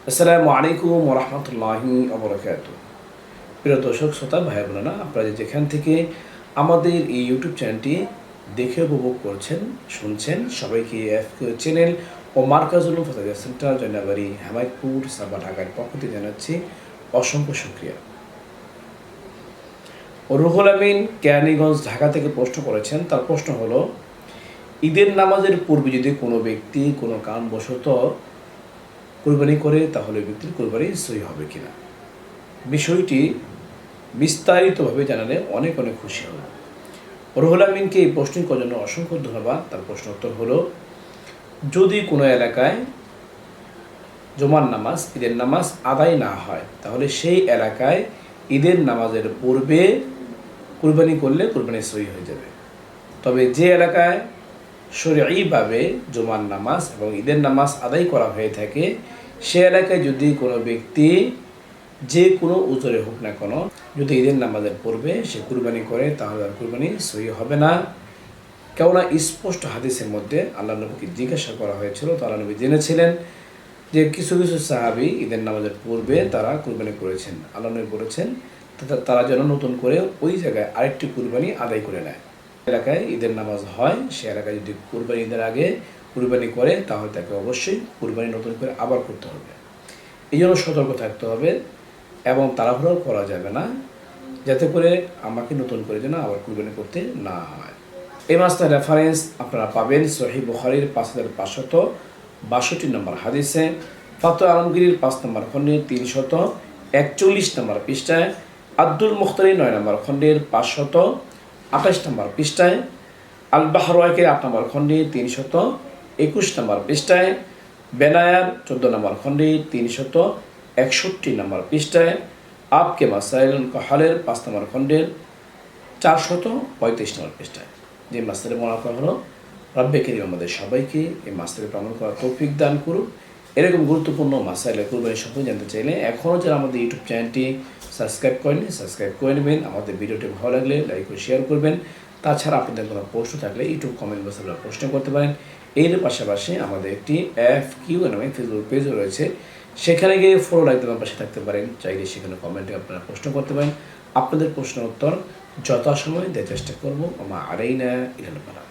আসসালামু আলাইকুম ওয়া রাহমাতুল্লাহি ওয়া বারাকাতুহু। প্রিয় দর্শক শ্রোতা ভাই বোনেরা, আপনারা যেখান থেকে আমাদের এই ইউটিউব চ্যানেলটি দেখে উপভোগ করছেন, শুনছেন, সবাইকে এফকিউ চ্যানেল ও মার্কাজুল উলুম ফাতিহা সেন্টার জয়নাবাড়ি হেমায়তপুর সাভার ঢাকার পক্ষ থেকে জানাচ্ছি অসংখ্য শুকরিয়া। রুহুল আমিন কেরানীগঞ্জ ঢাকা থেকে প্রশ্ন করেছেন। তার প্রশ্ন হলো, ঈদের নামাজের পূর্বে যদি কোনো ব্যক্তি কোনো কারণবশত কুরবানি করে তাহলে ব্যক্তির কুরবানি সহি হবে কিনা। বিষয়টি বিস্তারিতভাবে জানালে অনেক অনেক খুশি হব। রুহুল আমিনকে এই প্রশ্ন করার জন্য অসংখ্য ধন্যবাদ। তার প্রশ্ন উত্তর হলো, যদি কোনো এলাকায় জুমার নামাজ, ঈদের নামাজ আদায় না হয় তাহলে সেই এলাকায় ঈদের নামাজের পূর্বে কুরবানি করলে কুরবানি সহি হয়ে যাবে। তবে যে এলাকায় শরঈভাবে জুমার নামাজ এবং ঈদের নামাজ আদায় করা হয়ে থাকে, সে এলাকায় যদি কোনো ব্যক্তি যে কোনো উজরে হোক না কেন, যদি ঈদের নামাজের পূর্বে সে কুরবানি করে তাহলে আর কুরবানি সহি হবে না। কেননা স্পষ্ট হাদিসের মধ্যে আল্লাহ নবীকে জিজ্ঞাসা করা হয়েছিল, তো আল্লাহ নবী জেনেছিলেন যে কিছু কিছু সাহাবী ঈদের নামাজের পূর্বে তারা কুরবানি করেছেন। আল্লাহ নবী বলেছেন তারা যেন নতুন করে ওই জায়গায় আরেকটি কুরবানি আদায় করে নেয়। এলাকায় ঈদের নামাজ হয়, সে এলাকায় যদি কুরবানি ঈদের আগে কুরবানি করে তাহলে তাকে অবশ্যই কুরবানি নতুন করে আবার করতে হবে। এই জন্য সতর্ক থাকতে হবে এবং তাড়াহুড়ো করা যাবে না, যাতে করে আমাকে নতুন করে যেন আবার কুরবানি করতে না হয়। এই মাসটার রেফারেন্স আপনারা পাবেন সহিহ বুখারীর 5562 নম্বর হাদিসে, ফাতোয়া আলমগীরের 5 নম্বর খণ্ডের 341 নম্বর পৃষ্ঠায়, আব্দুল মুখতারি 9 নম্বর খণ্ডের 528 নম্বর পৃষ্ঠায়, আল বাহর ওয়াকির 8 নম্বর খণ্ডে 321 নম্বর পৃষ্ঠায়, বেনায়ার 14 নম্বর খণ্ডে 361 নম্বর পৃষ্ঠায়, আপকে মাসাইল কহালের 5 নম্বর খণ্ডের 435 নম্বর পৃষ্ঠায়। যে মাসের মনে করা হলো, রব্বে কারীম আমাদের সবাইকে এই মাসের প্রমাণ করার তৌফিক দান করুন। এরকম গুরুত্বপূর্ণ মাসাইলে কুরবানি সম্পর্কে জানতে চাইলে এখনও যারা আমাদের ইউটিউব চ্যানেলটি সাবস্ক্রাইব করেনি, সাবস্ক্রাইব করে নেবেন। আমাদের ভিডিওটি ভালো লাগলে লাইক ও শেয়ার করবেন। তাছাড়া আপনাদের কোনো প্রশ্ন থাকলে ইউটিউব কমেন্ট বক্সে আপনারা প্রশ্ন করতে পারেন। এর পাশাপাশি আমাদের একটি FQ নামে ফেসবুক পেজও রয়েছে, সেখানে গিয়ে ফলো লাইক দেওয়ার পাশে থাকতে পারেন। চাইলে সেখানে কমেন্টে আপনারা প্রশ্ন করতে পারেন। আপনাদের প্রশ্নের উত্তর যথাসময়ে দেওয়ার চেষ্টা করবো। আমা আলাইনা ইলাল বালাগ।